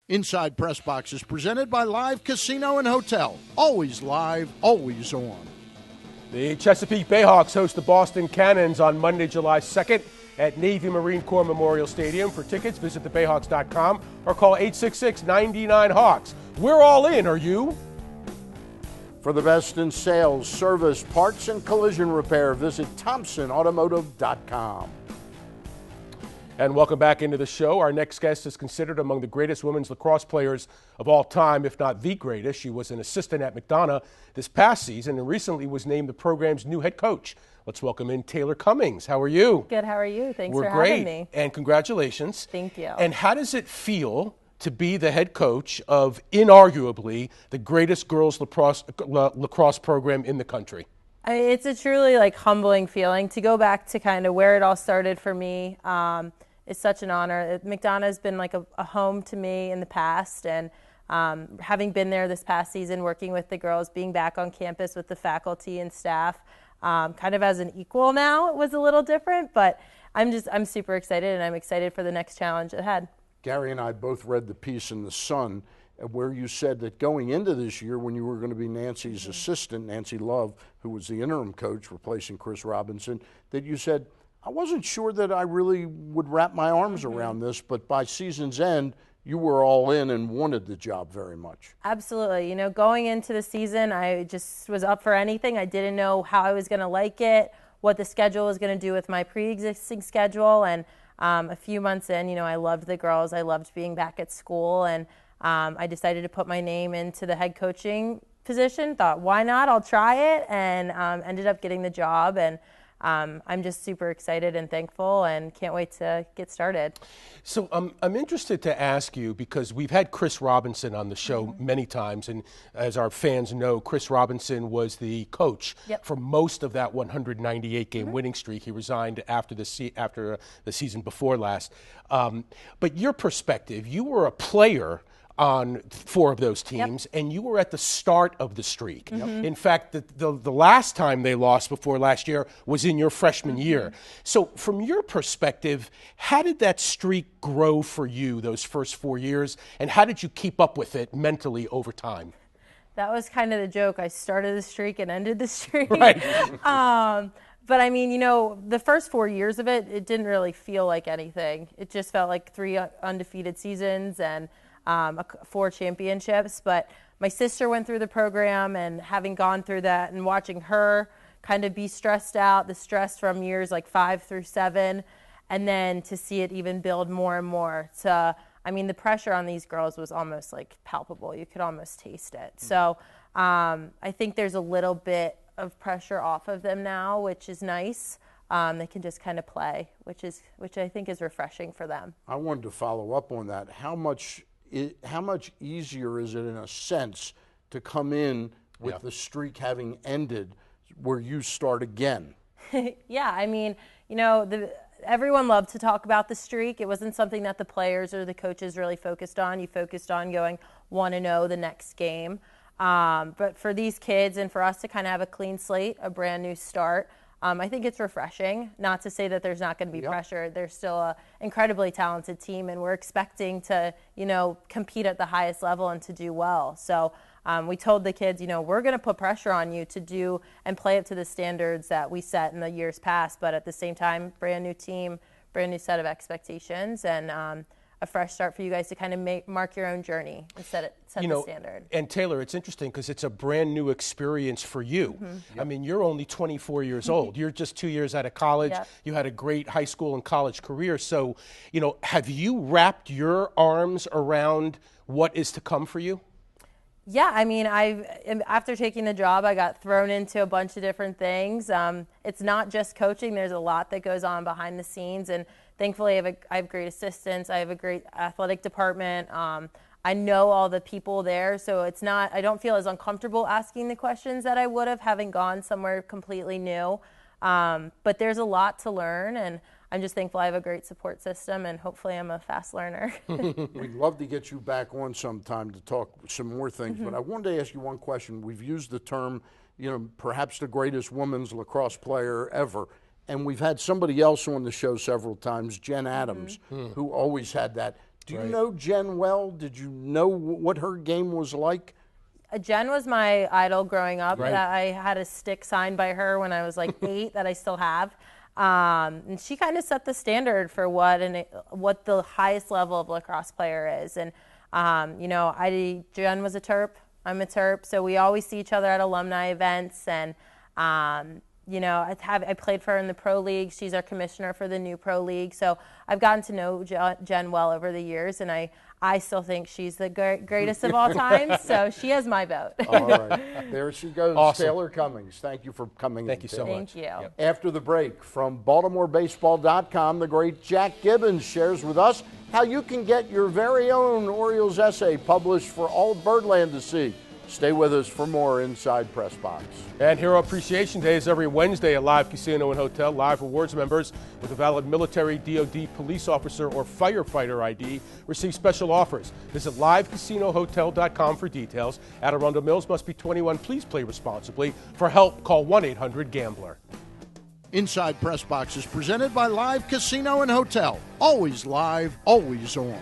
Inside PressBox is presented by Live Casino and Hotel. Always live, always on. The Chesapeake Bayhawks host the Boston Cannons on Monday, July 2nd at Navy Marine Corps Memorial Stadium. For tickets, visit thebayhawks.com or call 866-99-HAWKS. We're all in, are you? For the best in sales, service, parts, and collision repair, visit thompsonautomotive.com. And welcome back into the show. Our next guest is considered among the greatest women's lacrosse players of all time, if not the greatest. She was an assistant at McDonogh this past season and recently was named the program's new head coach. Let's welcome in Taylor Cummings. How are you? Good, how are you? Thanks for We're having me. great, and congratulations. Thank you. And how does it feel to be the head coach of inarguably the greatest girls lacrosse program in the country? It's a truly humbling feeling to go back to kind of where it all started for me. It's such an honor. McDonogh has been like a home to me in the past, and having been there this past season, working with the girls, being back on campus with the faculty and staff, kind of as an equal now, it was a little different, but I'm super excited, and I'm excited for the next challenge ahead. Gary and I both read the piece in The Sun where you said that going into this year when you were going to be Nancy's assistant, Nancy Love, who was the interim coach replacing Chris Robinson, that you said, I wasn't sure that I really would wrap my arms around this, but by season's end, you were all in and wanted the job very much. Absolutely. Going into the season, I just was up for anything. I didn't know how I was going to like it, what the schedule was going to do with my pre-existing schedule. And a few months in, I loved the girls. I loved being back at school. And I decided to put my name into the head coaching position. Thought, why not? I'll try it. And ended up getting the job. And I'm just super excited and thankful and can't wait to get started. So I'm interested to ask you, because we've had Chris Robinson on the show many times, and as our fans know, Chris Robinson was the coach for most of that 198-game winning streak. He resigned after the season before last. But your perspective, you were a player on 4 of those teams, and you were at the start of the streak. In fact, the last time they lost before last year was in your freshman year. So from your perspective, how did that streak grow for you those first 4 years, and how did you keep up with it mentally over time? That was kind of the joke. I started the streak and ended the streak. Right. But I mean, the first 4 years of it didn't really feel like anything. It just felt like 3 undefeated seasons and 4 championships. But my sister went through the program, and having gone through that and watching her kind of be stressed out, the stress from years 5 through 7, and then to see it even build more and more. The pressure on these girls was almost palpable. You could almost taste it. So I think there's a little bit of pressure off of them now, which is nice. They can just kind of play, which I think is refreshing for them. I wanted to follow up on that. How much easier is it in a sense to come in with the streak having ended where you start again? Yeah, everyone loved to talk about the streak. It wasn't something that the players or the coaches really focused on. You focused on going 1-0 the next game. But for these kids and for us to kind of have a clean slate, a brand new start, I think it's refreshing. Not to say that there's not going to be pressure. There's still an incredibly talented team, and we're expecting to, compete at the highest level and to do well. So we told the kids, we're going to put pressure on you to do and play up to the standards that we set in the years past, but at the same time, brand new team, brand new set of expectations, and a fresh start for you guys to kind of mark your own journey and set the standard. And Taylor, it's interesting because it's a brand new experience for you. You're only 24 years old. You're just 2 years out of college. You had a great high school and college career. So, have you wrapped your arms around what is to come for you? Yeah, after taking the job, I got thrown into a bunch of different things. It's not just coaching. There's a lot that goes on behind the scenes, and thankfully I have great assistants. I have a great athletic department. I know all the people there, so I don't feel as uncomfortable asking the questions that I would have having gone somewhere completely new. But there's a lot to learn, and I'm just thankful I have a great support system, and hopefully I'm a fast learner. We'd love to get you back on sometime to talk some more things, but I wanted to ask you one question. We've used the term, perhaps the greatest women's lacrosse player ever, and we've had somebody else on the show several times, Jen Adams, who always had that Do you know Jen well? Did you know what her game was like? Jen was my idol growing up. Right. I had a stick signed by her when I was like 8 that I still have. And she kind of set the standard for what the highest level of lacrosse player is. And, Jen was a Terp. I'm a Terp. So we always see each other at alumni events. And, I played for her in the Pro League. She's our commissioner for the new Pro League. So I've gotten to know Jen well over the years. And I still think she's the greatest of all time, so she has my vote. All right. There she goes, awesome. Taylor Cummings. Thank you for coming in. Thank you so much. Thank you. Yep. After the break, from BaltimoreBaseball.com, the great Jack Gibbons shares with us how you can get your very own Orioles essay published for all of Birdland to see. Stay with us for more Inside Press Box. And Hero Appreciation Day is every Wednesday at Live Casino and Hotel. Live Rewards members with a valid military, DOD, police officer, or firefighter ID receive special offers. Visit livecasinohotel.com for details. At Arundel Mills, must be 21. Please play responsibly. For help, call 1-800-GAMBLER. Inside Press Box is presented by Live Casino and Hotel. Always live, always on.